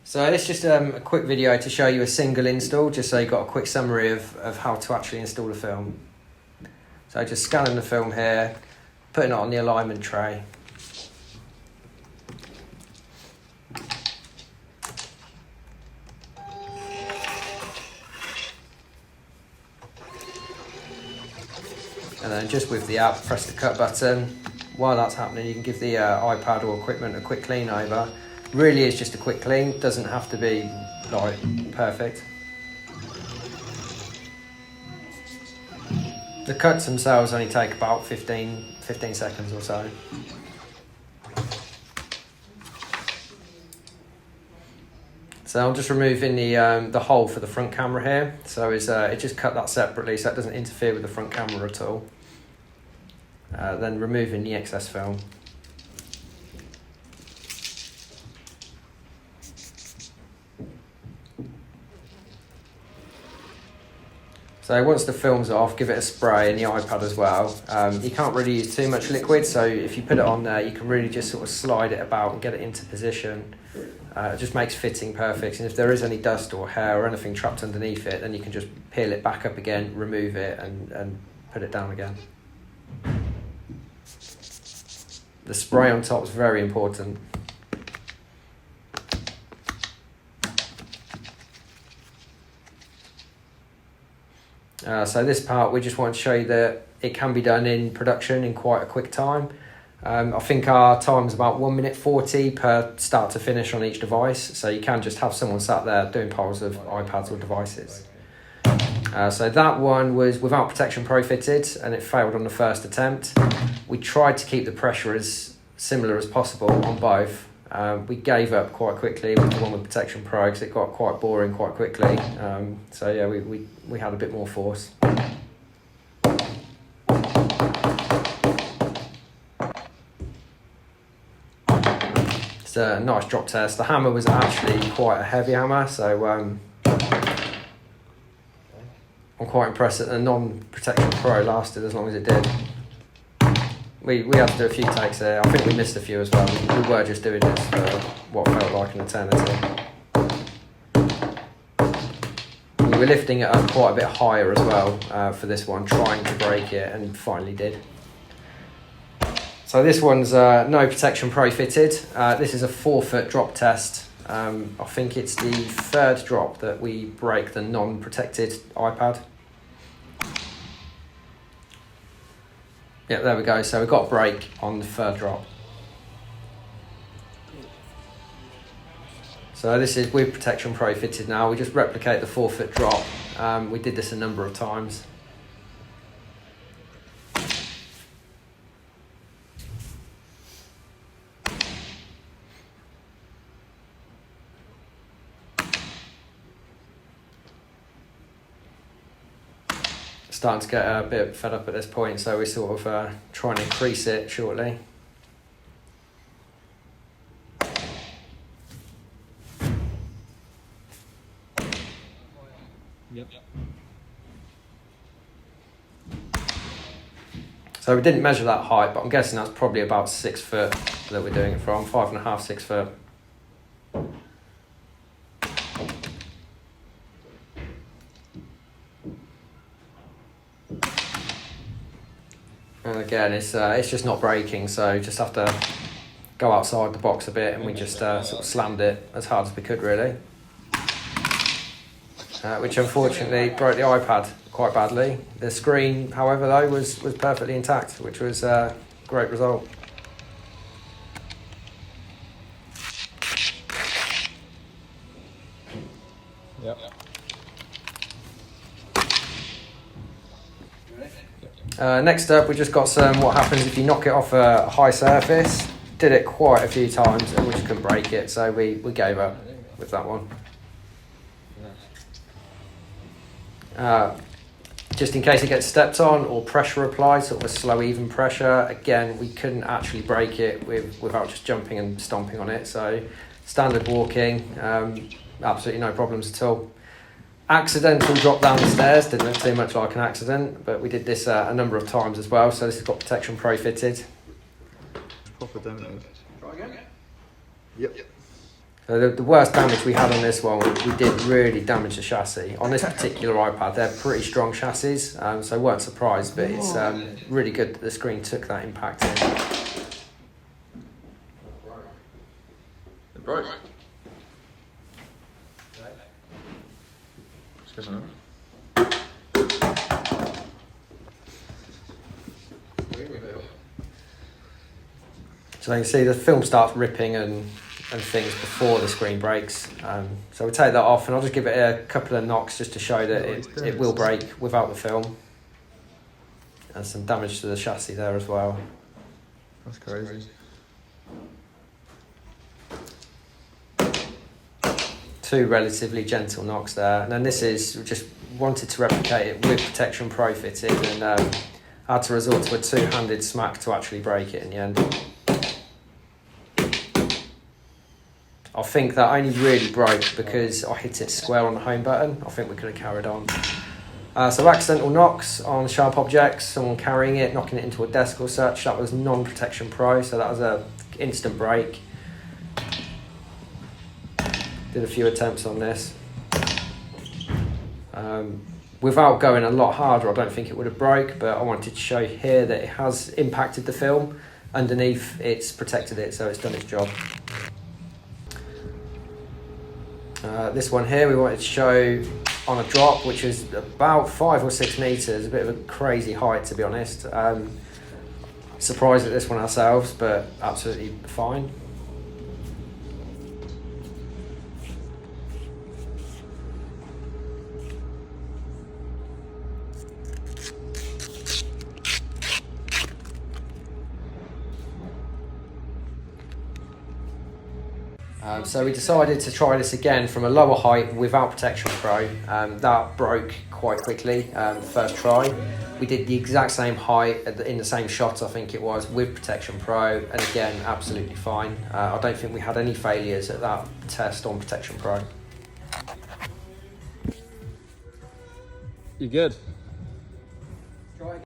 So it's just a quick video to show you a single install, just so you've got a quick summary of how to actually install the film. So just scanning the film here, putting it on the alignment tray. And then just with the app, press the cut button. While that's happening, you can give the iPad or equipment a quick clean over. Really is just a quick clean, doesn't have to be like perfect. The cuts themselves only take about 15 seconds or so. So I'm just removing the hole for the front camera here. So it just cut that separately so it doesn't interfere with the front camera at all. Then removing the excess film. So once the film's off, give it a spray in the iPad as well. You can't really use too much liquid, so if you put it on there, you can really just sort of slide it about and get it into position. It just makes fitting perfect, and if there is any dust or hair or anything trapped underneath it, then you can just peel it back up again, remove it, and put it down again. The spray on top is very important. So this part, we just want to show you that it can be done in production in quite a quick time. I think our time is about 1 minute 40 per start to finish on each device, so you can just have someone sat there doing piles of iPads or devices. So that one was without ProtectionPro fitted, and it failed on the first attempt. We tried to keep the pressure as similar as possible on both. We gave up quite quickly with the one with ProtectionPro because it got quite boring quite quickly. So yeah, we had a bit more force. It's a nice drop test. The hammer was actually quite a heavy hammer, so I'm quite impressed that the non-ProtectionPro lasted as long as it did. We had to do a few takes there. I think we missed a few as well. We were just doing this for what felt like an eternity. We were lifting it up quite a bit higher as well for this one, trying to break it, and finally did. So this one's no ProtectionPro fitted. This is a 4-foot drop test. I think it's the third drop that we break the non-protected iPad. Yeah, there we go. So we got a break on the third drop. So this is with ProtectionPro fitted now. We just replicate the 4-foot drop. We did this a number of times. Starting to get a bit fed up at this point, so we're sort of trying to increase it shortly. Yep. So we didn't measure that height, but I'm guessing that's probably about 6 foot that we're doing it from, 5.5, 6 foot. And again, it's just not breaking, so just have to go outside the box a bit, and we just sort of slammed it as hard as we could, really. Which unfortunately broke the iPad quite badly. The screen, however, though, was perfectly intact, which was a great result. Yep. Next up, we just got some what happens if you knock it off a high surface. Did it quite a few times and we just couldn't break it, so we gave up with that one. Just in case it gets stepped on or pressure applied, sort of a slow even pressure, again we couldn't actually break it without just jumping and stomping on it, so standard walking, absolutely no problems at all. Accidental drop down the stairs, didn't look too much like an accident, but we did this a number of times as well, so this has got ProtectionPro fitted. Proper, don't it? Try again? Yep. So the worst damage we had on this one, we did really damage the chassis. On this particular iPad, they're pretty strong chassis, so I weren't surprised, but it's really good that the screen took that impact in. It broke. So you can see the film starts ripping and things before the screen breaks. So we'll take that off and I'll just give it a couple of knocks just to show that it will break without the film. And some damage to the chassis there as well. That's crazy. Two relatively gentle knocks there. And then this is, just wanted to replicate it with ProtectionPro fitted and had to resort to a two-handed smack to actually break it in the end. I think that only really broke because I hit it square on the home button. I think we could have carried on. So accidental knocks on sharp objects, someone carrying it, knocking it into a desk or such. That was non-ProtectionPro, so that was a instant break. Did a few attempts on this. Without going a lot harder, I don't think it would have broke, but I wanted to show here that it has impacted the film. Underneath, it's protected it, so it's done its job. This one here we wanted to show on a drop, which is about 5 or 6 meters, a bit of a crazy height to be honest. Surprised at this one ourselves, but absolutely fine. So we decided to try this again from a lower height without ProtectionPro. That broke quite quickly the first try. We did the exact same height in the same shot, I think it was, with ProtectionPro, and again, absolutely fine. I don't think we had any failures at that test on ProtectionPro. You good?